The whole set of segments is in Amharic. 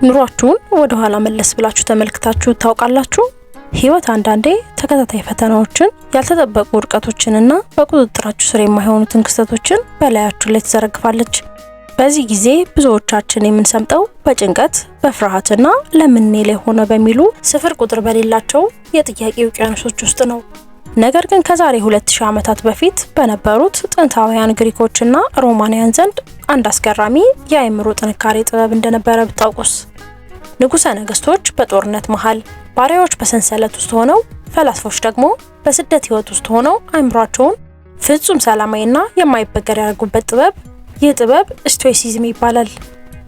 ኑሯችሁን ወደ ኋላ መለስ ብላችሁ ተመልክታችሁ ታውቃላችሁ? ህይወት አንዳንዴ ተከታታይ ፈተናዎችን፣ ያልተጠበቁ ውድቀቶችንና በቁጥጥራችሁ ስር የማይሆኑትን ክስተቶችን በላያችሁ ላይ ትዘረግፋለች። በዚህ ጊዜ ብዙዎቻችን የምንሰምጠው በጭንቀት፣ በፍርሃትና ለምን እኔ ላይ ሆነ በሚሉ ስፍር ቁጥር በሌላቸው የጥያቄ ውቅያኖሶች ውስጥ ነው። ነገር ግን ከዛሬ 2000 ዓመታት በፊት በነበሩት ጥንታውያን ግሪኮችና ሮማንያን ዘንድ አንድ አስገራሚ የአእምሮ ጥንካሬ ጥበብ እንደነበረ ብታውቁስ? ንጉሠ ነገስቶች በጦርነት መሃል፣ ባሪያዎች በሰንሰለት ውስጥ ሆነው፣ ፈላስፎች ደግሞ በስደት ህይወት ውስጥ ሆነው አእምሯቸውን ፍጹም ሰላማዊና የማይበገር ያደርጉበት ጥበብ፣ ይህ ጥበብ ስቶይሲዝም ይባላል።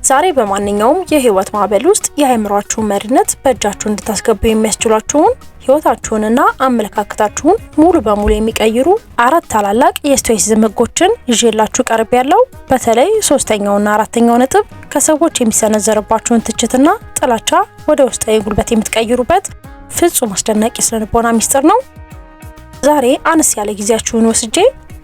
ዛሬ በማንኛውም የህይወት ማዕበል ውስጥ የአእምሯችሁን መሪነት በእጃችሁ እንድታስገቡ የሚያስችሏችሁን ህይወታችሁንና አመለካከታችሁን ሙሉ በሙሉ የሚቀይሩ 4 ታላላቅ የስቶይሲዝም ህጎችን ይዤላችሁ ቀርብ ያለው። በተለይ 3ኛውና 4ኛው ነጥብ ከሰዎች የሚሰነዘርባችሁን ትችትና ጥላቻ ወደ ውስጣዊ ጉልበት የምትቀይሩበት ፍጹም አስደናቂ ስነልቦና ሚስጥር ነው። ዛሬ አነስ ያለ ጊዜያችሁን ወስጄ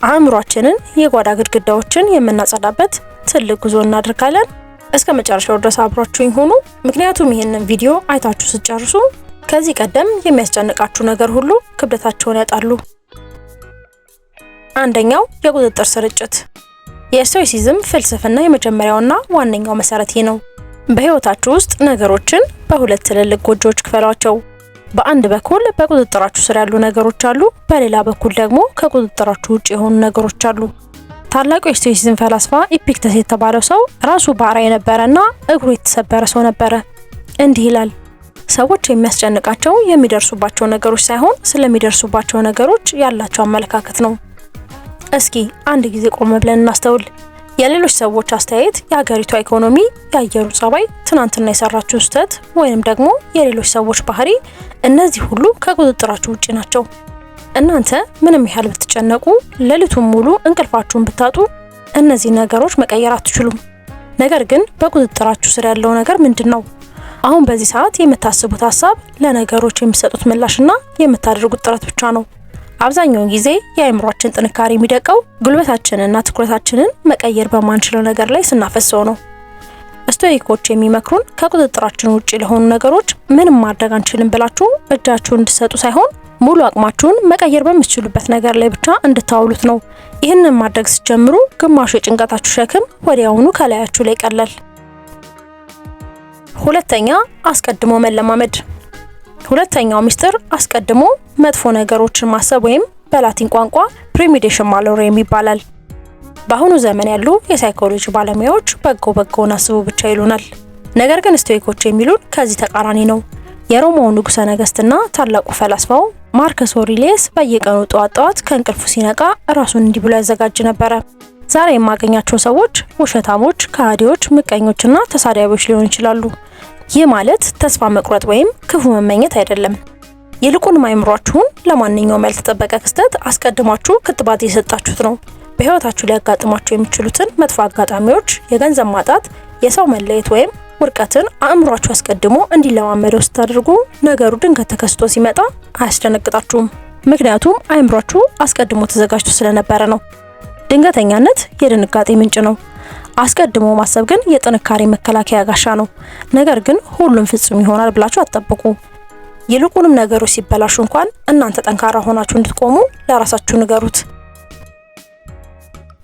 አእምሯችንን የጓዳ ግድግዳዎችን የምናጸዳበት ትልቅ ጉዞ እናደርጋለን። እስከ መጨረሻው ድረስ አብራችሁኝ ሆኑ። ምክንያቱም ይህንን ቪዲዮ አይታችሁ ስትጨርሱ ከዚህ ቀደም የሚያስጨንቃችሁ ነገር ሁሉ ክብደታቸውን ያጣሉ። አንደኛው የቁጥጥር ስርጭት። የስቶይሲዝም ፍልስፍና የመጀመሪያውና ዋነኛው መሰረት ነው። በህይወታችሁ ውስጥ ነገሮችን በሁለት ትልልቅ ጎጆዎች ክፈሏቸው። በአንድ በኩል በቁጥጥራችሁ ስር ያሉ ነገሮች አሉ፣ በሌላ በኩል ደግሞ ከቁጥጥራችሁ ውጭ የሆኑ ነገሮች አሉ። ታላቁ የስቶይሲዝም ፈላስፋ ኢፒክተስ የተባለው ሰው ራሱ ባሪያ የነበረና እግሩ የተሰበረ ሰው ነበረ። እንዲህ ይላል፣ ሰዎች የሚያስጨንቃቸው የሚደርሱባቸው ነገሮች ሳይሆን ስለሚደርሱባቸው ነገሮች ያላቸው አመለካከት ነው። እስኪ አንድ ጊዜ ቆም ብለን እናስተውል። የሌሎች ሰዎች አስተያየት፣ የሀገሪቷ ኢኮኖሚ፣ የአየሩ ጸባይ፣ ትናንትና የሰራችሁ ስህተት ወይንም ደግሞ የሌሎች ሰዎች ባህሪ፣ እነዚህ ሁሉ ከቁጥጥራችሁ ውጪ ናቸው። እናንተ ምንም ያህል ብትጨነቁ፣ ሌሊቱን ሙሉ እንቅልፋችሁን ብታጡ፣ እነዚህ ነገሮች መቀየር አትችሉም። ነገር ግን በቁጥጥራችሁ ስር ያለው ነገር ምንድነው? አሁን በዚህ ሰዓት የምታስቡት ሀሳብ፣ ለነገሮች የሚሰጡት ምላሽና የምታደርጉት ጥረት ብቻ ነው። አብዛኛውን ጊዜ የአእምሯችን ጥንካሬ የሚደቀው ጉልበታችንና ትኩረታችንን መቀየር በማንችለው ነገር ላይ ስናፈሰው ነው። ስቶይኮች የሚመክሩን ከቁጥጥራችን ውጪ ለሆኑ ነገሮች ምንም ማድረግ አንችልም ብላችሁ እጃችሁን እንድትሰጡ ሳይሆን ሙሉ አቅማችሁን መቀየር በምትችሉበት ነገር ላይ ብቻ እንድታውሉት ነው። ይህንን ማድረግ ስትጀምሩ ግማሹ የጭንቀታችሁ ሸክም ወዲያውኑ ከላያችሁ ላይ ይቀላል። ሁለተኛ፣ አስቀድሞ መለማመድ። ሁለተኛው ሚስጥር አስቀድሞ መጥፎ ነገሮችን ማሰብ ወይም በላቲን ቋንቋ ፕሪሜዲቴሽን ማሎሪየም ይባላል። በአሁኑ ዘመን ያሉ የሳይኮሎጂ ባለሙያዎች በጎውን አስቡ ብቻ ይሉናል። ነገር ግን ስቶይኮች የሚሉን ከዚህ ተቃራኒ ነው። የሮማው ንጉሠ ነገስትና ታላቁ ፈላስፋው ማርከስ ኦሪሊየስ በየቀኑ ጠዋት ከእንቅልፉ ሲነቃ ራሱን እንዲህ ብሎ ያዘጋጅ ነበረ። ዛሬ የማገኛቸው ሰዎች ውሸታሞች፣ ከሃዲዎች፣ ምቀኞችና ተሳዳቢዎች ሊሆኑ ይችላሉ። ይህ ማለት ተስፋ መቁረጥ ወይም ክፉ መመኘት አይደለም። ይልቁንም አእምሯችሁን ለማንኛውም ያልተጠበቀ ክስተት አስቀድማችሁ ክትባት የሰጣችሁት ነው። በህይወታችሁ ሊያጋጥሟችሁ የሚችሉትን መጥፎ አጋጣሚዎች፣ የገንዘብ ማጣት፣ የሰው መለየት ወይም ውድቀትን አእምሯችሁ አስቀድሞ እንዲለማመደው ስታደርጉ ነገሩ ድንገት ተከስቶ ሲመጣ አያስደነግጣችሁም። ምክንያቱም አእምሯችሁ አስቀድሞ ተዘጋጅቶ ስለነበረ ነው። ድንገተኛነት የድንጋጤ ምንጭ ነው። አስቀድሞ ማሰብ ግን የጥንካሬ መከላከያ ጋሻ ነው። ነገር ግን ሁሉም ፍጹም ይሆናል ብላችሁ አትጠብቁ። ይልቁንም ነገሮች ሲበላሹ እንኳን እናንተ ጠንካራ ሆናችሁ እንድትቆሙ ለራሳችሁ ንገሩት።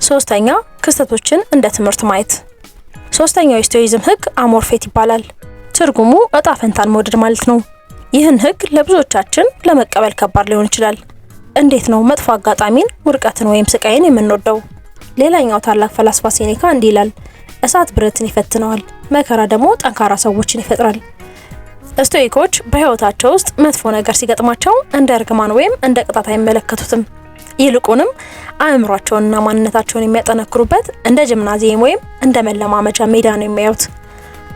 ሶስተኛ፣ ክስተቶችን እንደ ትምህርት ማየት። ሶስተኛው የስቶይሲዝም ህግ አሞር ፌት ይባላል። ትርጉሙ እጣ ፈንታን መውደድ ማለት ነው። ይህን ህግ ለብዙዎቻችን ለመቀበል ከባድ ሊሆን ይችላል። እንዴት ነው መጥፎ አጋጣሚን፣ ውድቀትን ወይም ስቃይን የምንወደው? ሌላኛው ታላቅ ፈላስፋ ሴኔካ እንዲህ ይላል፣ እሳት ብረትን ይፈትነዋል፣ መከራ ደግሞ ጠንካራ ሰዎችን ይፈጥራል። ስቶይኮች በህይወታቸው ውስጥ መጥፎ ነገር ሲገጥማቸው እንደ እርግማን ወይም እንደ ቅጣት አይመለከቱትም። ይልቁንም አእምሯቸውንና ማንነታቸውን የሚያጠነክሩበት እንደ ጂምናዚየም ወይም እንደ መለማመጃ ሜዳ ነው የሚያዩት።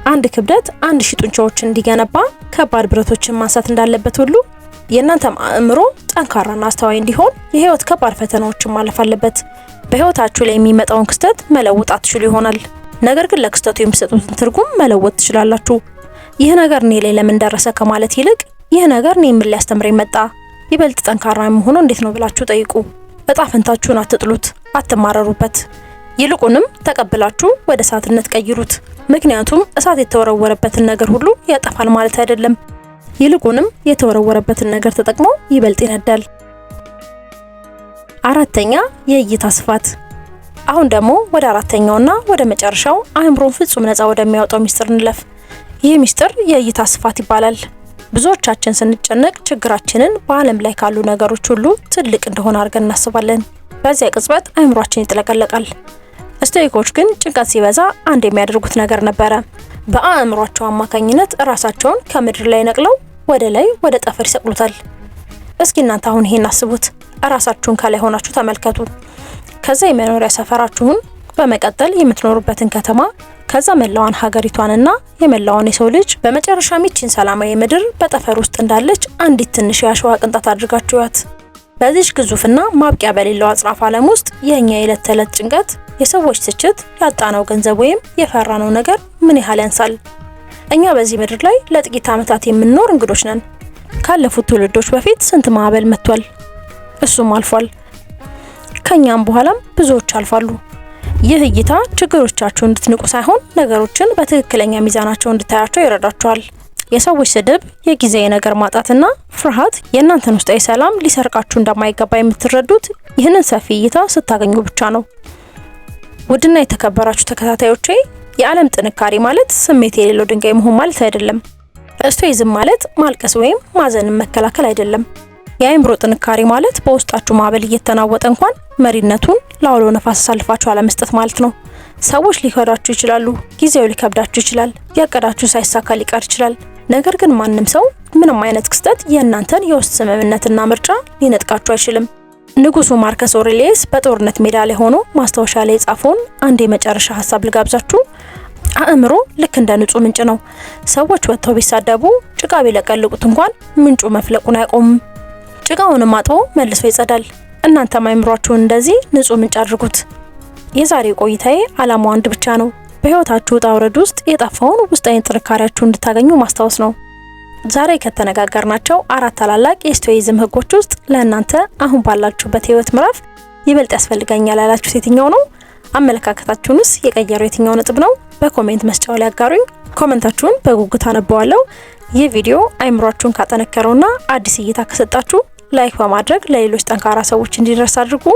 አንድ ክብደት 1000 ጡንቻዎችን እንዲገነባ ከባድ ብረቶችን ማንሳት እንዳለበት ሁሉ የእናንተም አእምሮ ጠንካራና አስተዋይ እንዲሆን የህይወት ከባድ ፈተናዎችን ማለፍ አለበት። በህይወታችሁ ላይ የሚመጣውን ክስተት መለወጥ አትችሉ ይሆናል፣ ነገር ግን ለክስተቱ የሚሰጡትን ትርጉም መለወጥ ትችላላችሁ። ይህ ነገር እኔ ላይ ለምን ደረሰ ከማለት ይልቅ ይህ ነገር እኔ ምን ሊያስተምረኝ መጣ፣ ይበልጥ ጠንካራ መሆኑ እንዴት ነው ብላችሁ ጠይቁ። እጣ ፈንታችሁን አትጥሉት፣ አትማረሩበት። ይልቁንም ተቀብላችሁ ወደ እሳትነት ቀይሩት። ምክንያቱም እሳት የተወረወረበትን ነገር ሁሉ ያጠፋል ማለት አይደለም። ይልቁንም የተወረወረበትን ነገር ተጠቅሞ ይበልጥ ይነዳል። አራተኛ የእይታ ስፋት። አሁን ደግሞ ወደ አራተኛውና ወደ መጨረሻው አእምሮን ፍጹም ነፃ ወደሚያወጣው ሚስጥር እንለፍ። ይህ ሚስጥር የእይታ ስፋት ይባላል። ብዙዎቻችን ስንጨነቅ ችግራችንን በዓለም ላይ ካሉ ነገሮች ሁሉ ትልቅ እንደሆነ አድርገን እናስባለን። በዚያ ቅጽበት አእምሯችን ይጥለቀለቃል። ስቶይኮች ግን ጭንቀት ሲበዛ አንድ የሚያደርጉት ነገር ነበረ። በአእምሯቸው አማካኝነት ራሳቸውን ከምድር ላይ ነቅለው ወደ ላይ ወደ ጠፈር ይሰቅሉታል። እስኪ እናንተ አሁን ይሄን አስቡት። ራሳችሁን ከላይ ሆናችሁ ተመልከቱ። ከዛ የመኖሪያ ሰፈራችሁን፣ በመቀጠል የምትኖሩበትን ከተማ፣ ከዛ መላዋን ሀገሪቷንና የመላውን የሰው ልጅ፣ በመጨረሻ ይህችን ሰላማዊ ምድር በጠፈር ውስጥ እንዳለች አንዲት ትንሽ የአሸዋ ቅንጣት አድርጋችኋት። በዚህ ግዙፍና ማብቂያ በሌለው አጽራፍ ዓለም ውስጥ የኛ የዕለት ተዕለት ጭንቀት፣ የሰዎች ትችት፣ ያጣነው ገንዘብ ወይም የፈራነው ነገር ምን ያህል ያንሳል? እኛ በዚህ ምድር ላይ ለጥቂት ዓመታት የምንኖር እንግዶች ነን። ካለፉት ትውልዶች በፊት ስንት ማዕበል መጥቷል፣ እሱም አልፏል። ከኛም በኋላም ብዙዎች አልፋሉ። ይህ እይታ ችግሮቻችሁን እንድትንቁ ሳይሆን ነገሮችን በትክክለኛ ሚዛናቸው እንድታያቸው ይረዳችኋል። የሰዎች ስድብ፣ የጊዜ ነገር ማጣትና ፍርሃት የእናንተን ውስጣዊ ሰላም ሊሰርቃችሁ እንደማይገባ የምትረዱት ይህንን ሰፊ እይታ ስታገኙ ብቻ ነው። ውድና የተከበራችሁ ተከታታዮቼ፣ የዓለም ጥንካሬ ማለት ስሜት የሌለው ድንጋይ መሆን ማለት አይደለም። ስቶይዝም ማለት ማልቀስ ወይም ማዘንን መከላከል አይደለም። የአእምሮ ጥንካሬ ማለት በውስጣችሁ ማዕበል እየተናወጠ እንኳን መሪነቱን ለአውሎ ነፋስ አሳልፋችሁ አለመስጠት ማለት ነው። ሰዎች ሊከዳችሁ ይችላሉ፣ ጊዜው ሊከብዳችሁ ይችላል፣ ያቀዳችሁ ሳይሳካ ሊቀር ይችላል። ነገር ግን ማንም ሰው ምንም አይነት ክስተት የእናንተን የውስጥ ስምምነትና ምርጫ ሊነጥቃችሁ አይችልም። ንጉሱ ማርከስ ኦሬሊየስ በጦርነት ሜዳ ላይ ሆኖ ማስታወሻ ላይ የጻፈውን አንድ የመጨረሻ ሀሳብ ልጋብዛችሁ። አእምሮ ልክ እንደ ንጹህ ምንጭ ነው። ሰዎች ወጥተው ቢሳደቡ፣ ጭቃ ቢለቀልቁት እንኳን ምንጩ መፍለቁን አያቆምም። ጭቃውንም አጥቦ መልሶ ይጸዳል። እናንተም አእምሯችሁን እንደዚህ ንጹህ ምንጭ አድርጉት። የዛሬው ቆይታዬ ዓላማው አንድ ብቻ ነው። በህይወታችሁ ውጣ ውረድ ውስጥ የጠፋውን ውስጣዊ ጥንካሬያችሁን እንድታገኙ ማስታወስ ነው። ዛሬ ከተነጋገርናቸው 4 ታላላቅ የስቶይዝም ህጎች ውስጥ ለእናንተ አሁን ባላችሁበት ህይወት ምዕራፍ ይበልጥ ያስፈልጋኛል ያላችሁት የትኛው ነው? አመለካከታችሁንስ የቀየረው የትኛው ነጥብ ነው? በኮሜንት መስጫው ላይ አጋሩኝ። ኮሜንታችሁን በጉጉት አነበዋለሁ። ይህ ቪዲዮ አእምሯችሁን ካጠነከረውና አዲስ እይታ ከሰጣችሁ ላይክ በማድረግ ለሌሎች ጠንካራ ሰዎች እንዲደርስ አድርጉ።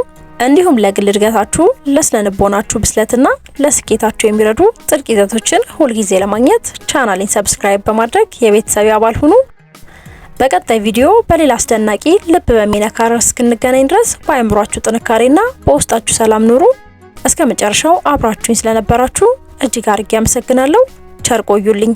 እንዲሁም ለግል እድገታችሁ፣ ለስነልቦናችሁ ብስለትና ለስኬታችሁ የሚረዱ ጥልቅ ይዘቶችን ሁልጊዜ ለማግኘት ቻናሌን ሰብስክራይብ በማድረግ የቤተሰብ አባል ሁኑ። በቀጣይ ቪዲዮ በሌላ አስደናቂ ልብ በሚነካ ርዕስ እስክንገናኝ ድረስ በአእምሯችሁ ጥንካሬና በውስጣችሁ ሰላም ኑሩ። እስከ መጨረሻው አብራችሁኝ ስለነበራችሁ እጅግ አድርጌ አመሰግናለሁ። ቸር ቆዩልኝ።